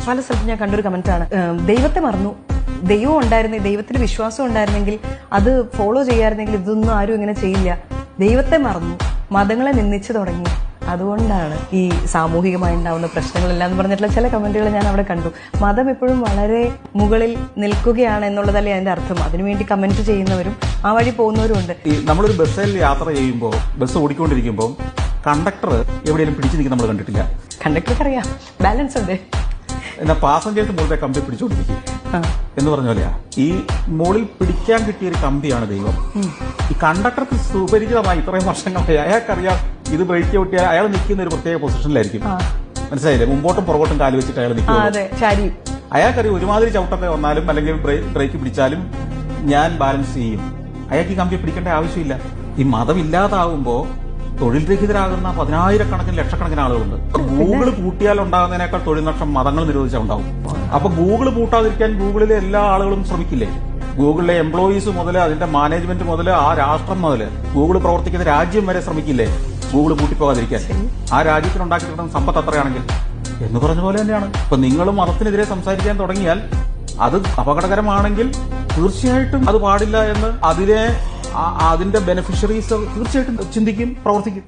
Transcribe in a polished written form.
പല സ്ഥലത്തും ഞാൻ കണ്ടൊരു കമന്റാണ്, ദൈവത്തെ മറന്നു, ദൈവം ഉണ്ടായിരുന്നെങ്കിൽ, ദൈവത്തിന് വിശ്വാസം ഉണ്ടായിരുന്നെങ്കിൽ, അത് ഫോളോ ചെയ്യായിരുന്നെങ്കിൽ ഇതൊന്നും ആരും ഇങ്ങനെ ചെയ്യില്ല. ദൈവത്തെ മറന്നു, മതങ്ങളെ നിന്ദിച്ചു തുടങ്ങി, അതുകൊണ്ടാണ് ഈ സാമൂഹികമായി ഉണ്ടാവുന്ന പ്രശ്നങ്ങളെല്ലാം എന്ന് പറഞ്ഞിട്ടുള്ള ചില കമന്റുകൾ ഞാൻ അവിടെ കണ്ടു. മതം എപ്പോഴും വളരെ മുകളിൽ നിൽക്കുകയാണ് എന്നുള്ളതല്ലേ അതിന്റെ അർത്ഥം. അതിനുവേണ്ടി കമന്റ് ചെയ്യുന്നവരും ആ വഴി പോകുന്നവരും ഉണ്ട്. നമ്മളൊരു ബസ്സിൽ യാത്ര ചെയ്യുമ്പോൾ, ബസ് ഓടിക്കൊണ്ടിരിക്കുമ്പോൾ കണ്ടക്ടർ എവിടെയെങ്കിലും പിടിച്ചു നിൽക്കുന്ന നമ്മൾ കണ്ടിട്ടില്ല. കണ്ടക്ടർക്ക് അറിയാം, ബാലൻസ് ഉണ്ട്. എന്നാൽ പാസഞ്ചേഴ്സ് മുകളിലെ കമ്പി പിടിച്ചുകൊണ്ടിരിക്കും എന്ന് പറഞ്ഞ പോലെയാ. ഈ മുകളിൽ പിടിക്കാൻ കിട്ടിയ ഒരു കമ്പിയാണ് ദൈവം. ഈ കണ്ടക്ടർക്ക് സുപരിചിതമായി ഇത്രയും വർഷങ്ങളായി അയാൾക്കറിയാം ഇത് ബ്രേക്ക് ചവിട്ടിയാൽ അയാൾ നിൽക്കുന്ന ഒരു പ്രത്യേക പൊസിഷനിലായിരിക്കും. മനസ്സിലായില്ലേ? മുമ്പോട്ടും പുറകോട്ടും കാല് വെച്ചിട്ട് അയാൾ നിൽക്കും. അയാൾക്കറിയാം ഒരുമാതിരി ചവിട്ടൊക്കെ വന്നാലും അല്ലെങ്കിൽ ബ്രേക്ക് പിടിച്ചാലും ഞാൻ ബാലൻസ് ചെയ്യും. അയാൾക്ക് ഈ കമ്പി പിടിക്കേണ്ട ആവശ്യമില്ല. ഈ മതമില്ലാതാവുമ്പോ തൊഴിൽ രഹിതരാകുന്ന 10,000-കണക്കിന് ലക്ഷക്കണക്കിന് ആളുകളുണ്ട്. ഗൂഗിൾ പൂട്ടിയാൽ ഉണ്ടാകുന്നതിനേക്കാൾ തൊഴിൽ നഷ്ടം മതങ്ങൾ നിരോധിച്ചാൽ ഉണ്ടാവും. അപ്പൊ ഗൂഗിൾ പൂട്ടാതിരിക്കാൻ ഗൂഗിളിലെ എല്ലാ ആളുകളും ശ്രമിക്കില്ലേ? ഗൂഗിളിലെ എംപ്ലോയീസ് മുതൽ അതിന്റെ മാനേജ്മെന്റ് മുതൽ ആ രാഷ്ട്രം മുതൽ ഗൂഗിൾ പ്രവർത്തിക്കുന്ന രാജ്യം വരെ ശ്രമിക്കില്ലേ ഗൂഗിൾ പൂട്ടിപ്പോകാതിരിക്കാൻ? ആ രാജ്യത്തിനുണ്ടാക്കി കിട്ടുന്ന സമ്പത്ത് അത്രയാണെങ്കിൽ എന്ന് പറഞ്ഞ പോലെ തന്നെയാണ്. ഇപ്പൊ നിങ്ങളും മതത്തിനെതിരെ സംസാരിക്കാൻ തുടങ്ങിയാൽ അത് അപകടകരമാണെങ്കിൽ തീർച്ചയായിട്ടും അത് പാടില്ല എന്ന് അതിന്റെ ബെനിഫിഷ്യറീസ് തീർച്ചയായിട്ടും ചിന്തിക്കും, പ്രവർത്തിക്കും.